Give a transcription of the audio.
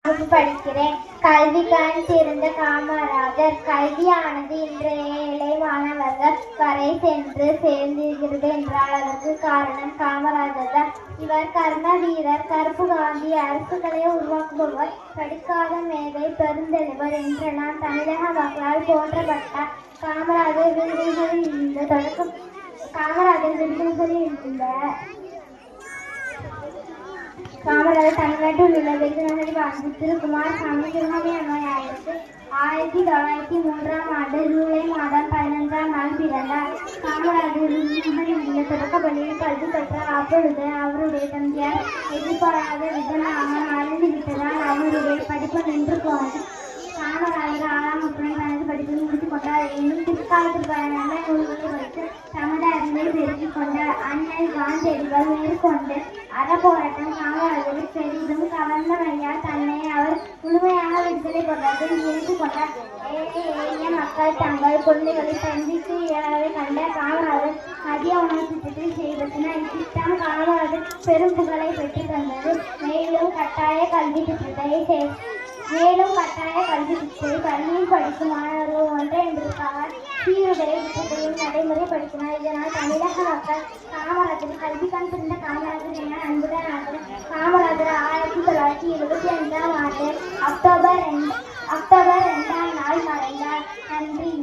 படிக்கிறேன். கல்விக்கண் திறந்த காமராஜர். கல்வியானது இன்றைய ஏழை மாணவர்கள் வரை சென்று சேர்ந்திருக்கிறது என்றால் அதற்கு காரணம் காமராஜர் தான். இவர் கர்ம வீரர், கருப்பு காந்தி, அரசுகளை உருவாக்குபவர், படிக்காத மேதை, பெருந்தலைவர் என்றெல்லாம் தமிழக மக்களால் போற்றப்பட்டார். காமராஜர் விருதுகளில் இருந்த காமராஜர் தமிழ்நாட்டில் உள்ள விருதுநகரில் வாழ்ந்து திருக்குமாரசாமி திருமண நோய் 1903 ஜூலை மாதம் 15ஆம் நாள் பிறந்தார். காமராஜர் விருதுநகரில் உள்ள தொடக்கப்பள்ளியில் கல்வி பெற்றார். அப்பொழுது அவருடைய தந்தையார் எதிர்பாராத விதமாக மறைந்துவிட்டதால் அவருடைய படிப்பு நின்று போனது. காமராஜர் 6ஆம் வகுப்புடன் தனது படிப்பை முடித்துக் கொண்டார். எனும் பிற்காலத்தில் பயனான நூல்களை வைத்து தமது அறிவை பெருக்கிக் கொண்டார். அண்ணல் காந்தியடிகள் மேற்கொண்டு அறப்போராட்டம் காமராஜரை பெரிதும் கவர்ந்தமையால் தன்னை அவர் முழுமையாக விடுதலை போராட்டத்தில் இணைத்துக் கொண்டார். ஏழை எளிய மக்கள் தங்கள் குழந்தைகளை சந்தித்து இயலாதை கண்ட காமராஜர் மதிய உணவு திட்டத்தை செய்தனர். இத்திட்டம் காமராஜர் பெரும் புகழை பெற்றுத் தந்தது. மேலும் கட்டாய கல்வி திட்டத்தை பள்ளியில் படிக்கும் மாணவர்கள் ஒன்று என்பதற்காக சீருடை திட்டத்தையும் நடைமுறைப்படுத்தினார். இதனால் தமிழக மக்கள் காமராஜர் கல்விக்கண் திறந்த காமராஜர் என அன்புடன் ஆனார். காமராஜர் 1975ஆம் ஆண்டு அக்டோபர் 2ஆம் நாள் மறைந்தார். நன்றி.